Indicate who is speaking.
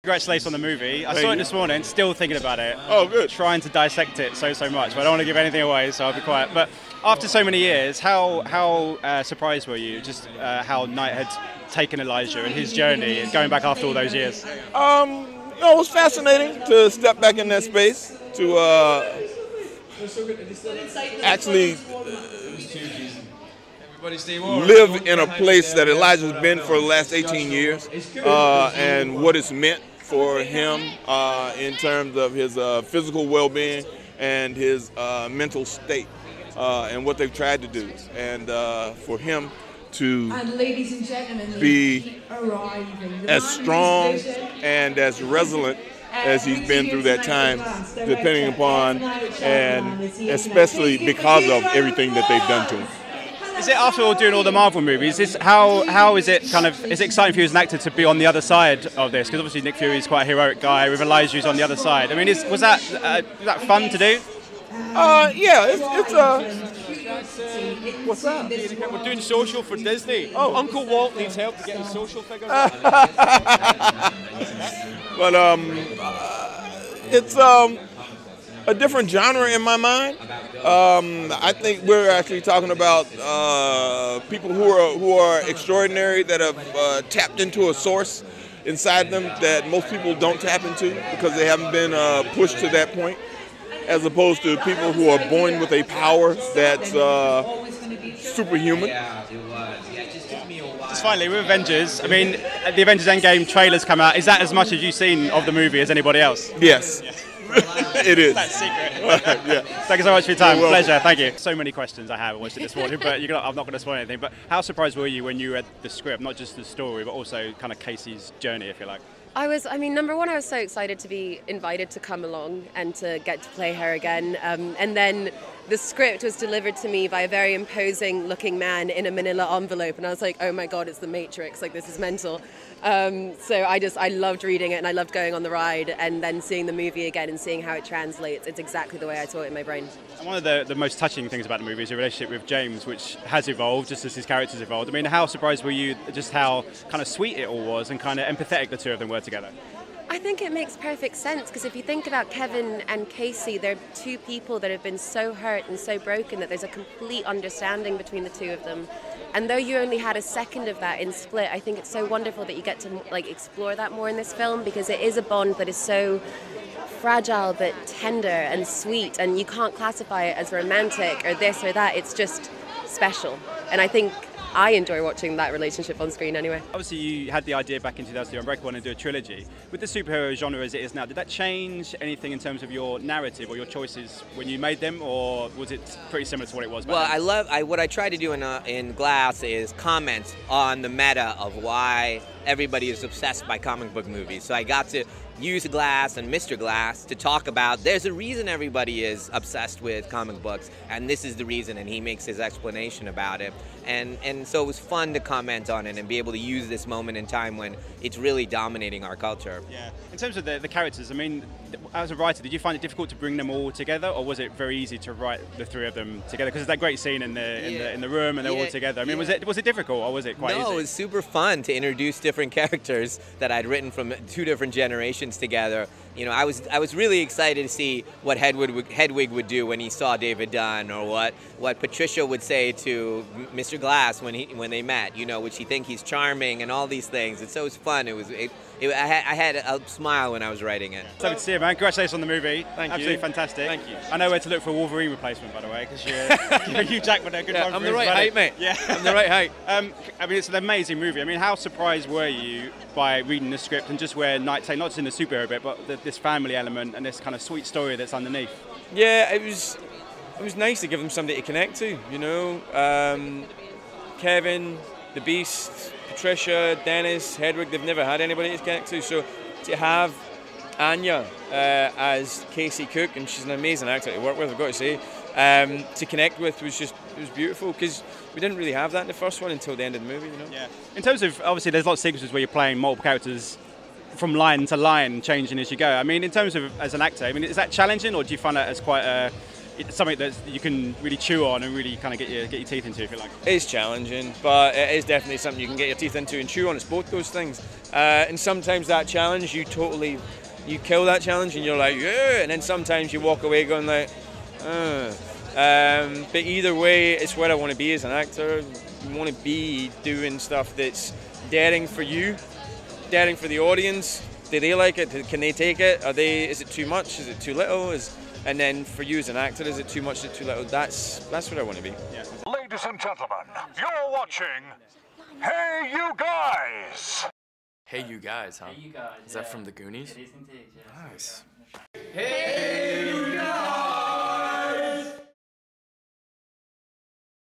Speaker 1: Congratulations on the movie. I saw it this morning, still thinking about it.
Speaker 2: Oh, good.
Speaker 1: Trying to dissect it so much, but I don't want to give anything away, so I'll be quiet. But after so many years, how surprised were you just how Knight had taken Elijah and his journey and going back after all those years?
Speaker 2: It was fascinating to step back in that space, to actually live in a place that Elijah's been for the last 18 years, and what it's meant for him in terms of his physical well-being and his mental state, and what they've tried to do, and for him to be as strong and as resilient as he's been through that time, depending upon, and especially because of everything that they've done to him.
Speaker 1: Is it, after all doing all the Marvel movies, how is it is it exciting for you as an actor to be on the other side of this? Because obviously Nick Fury is quite a heroic guy, with Elijah who's on the other side. I mean, was that fun to do?
Speaker 2: Yeah, it's what's that?
Speaker 3: We're doing social for Disney. Oh, Uncle Walt needs help to get his social figures.
Speaker 2: But it's a different genre in my mind. I think we're actually talking about people who are extraordinary, that have tapped into a source inside them that most people don't tap into because they haven't been pushed to that point, as opposed to people who are born with a power that's superhuman.
Speaker 1: Just finally, with Avengers, I mean, the Avengers Endgame trailers come out. Is that as much as you've seen of the movie as anybody else?
Speaker 2: Yes. It is.
Speaker 1: That's secret.
Speaker 2: Yeah.
Speaker 1: Thank you so much for your time. Pleasure. Thank you. So many questions I have. I watched it this morning, but I'm not going to spoil anything. But how surprised were you when you read the script, not just the story, but also kind of Casey's journey, if you like?
Speaker 4: Number one, I was so excited to be invited to come along and to get to play her again. And then the script was delivered to me by a very imposing looking man in a manila envelope. And I was like, oh my God, it's the Matrix. Like, this is mental. So I loved reading it, and I loved going on the ride, and then seeing the movie again and seeing how it translates. It's exactly the way I saw it in my brain.
Speaker 1: And one of the most touching things about the movie is your relationship with James, which has evolved just as his characters evolved. I mean, how surprised were you just how kind of sweet it all was and kind of empathetic the two of them were together?
Speaker 4: I think it makes perfect sense, because if you think about Kevin and Casey, they're two people that have been so hurt and so broken that there's a complete understanding between the two of them. And though you only had a second of that in Split, I think it's so wonderful that you get to explore that more in this film, because it is a bond that is so fragile but tender and sweet, and you can't classify it as romantic or this or that. It's just special. And I think I enjoy watching that relationship on screen anyway.
Speaker 1: Obviously, you had the idea back in 2000 to Unbreakable and do a trilogy. With the superhero genre as it is now, did that change anything in terms of your narrative or your choices when you made them, or was it pretty similar to what it was back then?
Speaker 5: What I try to do in Glass is comment on the meta of why everybody is obsessed by comic book movies. So I got to use Glass and Mr. Glass to talk about there's a reason everybody is obsessed with comic books, and this is the reason, and he makes his explanation about it. And so it was fun to comment on it and be able to use this moment in time when it's really dominating our culture.
Speaker 1: Yeah. In terms of the characters, I mean, as a writer, did you find it difficult to bring them all together, or was it very easy to write the three of them together? Because there's that great scene in the room and they're all together. I mean, was it difficult, or was it quite easy?
Speaker 5: No, it was super fun to introduce different characters that I'd written from two different generations together. You know, I was really excited to see what Hedwig would do when he saw David Dunn, or what Patricia would say to Mr. Glass when they met. You know, would she think he's charming and all these things? And so it was fun. I had a smile when I was writing it.
Speaker 1: So to see you, man. Congratulations on the movie.
Speaker 3: Thank you.
Speaker 1: Absolutely fantastic.
Speaker 3: Thank you.
Speaker 1: I know where to look for a Wolverine replacement, by the way, because you're Hugh Jackman. A good one.
Speaker 3: I'm the right height, mate.
Speaker 1: Yeah,
Speaker 3: I'm the right height.
Speaker 1: I mean, it's an amazing movie. I mean, how surprised were you by reading the script and just where Knight's not just in the superhero bit, but this family element and this kind of sweet story that's underneath?
Speaker 3: Yeah, it was nice to give them somebody to connect to. You know, Kevin, the Beast, Patricia, Dennis, Hedwig, they've never had anybody to connect to. So to have Anya as Casey Cook, and she's an amazing actor to work with, I've got to say, to connect with was beautiful, because we didn't really have that in the first one until the end of the movie, you know?
Speaker 1: Yeah. In terms of, obviously, there's lots of sequences where you're playing multiple characters from line to line, changing as you go. I mean, in terms of as an actor, I mean, is that challenging, or do you find that as quite a it's something that you can really chew on and really kind of get your teeth into, if you like.
Speaker 3: It is challenging, but it is definitely something you can get your teeth into and chew on. It's both those things. And sometimes that challenge, you kill that challenge and you're like, yeah, and then sometimes you walk away going like, but either way, it's where I want to be as an actor. I want to be doing stuff that's daring for you, daring for the audience. Do they like it? Can they take it? Is it too much? Is it too little? And then for you as an actor, is it too much? Is it too little? That's where I want to be.
Speaker 6: Yeah. Ladies and gentlemen, you're watching Hey You Guys.
Speaker 7: Hey You Guys, huh?
Speaker 8: Hey You Guys.
Speaker 7: Is that from the Goonies?
Speaker 8: It is indeed, yeah.
Speaker 7: Nice.
Speaker 8: Hey You Guys.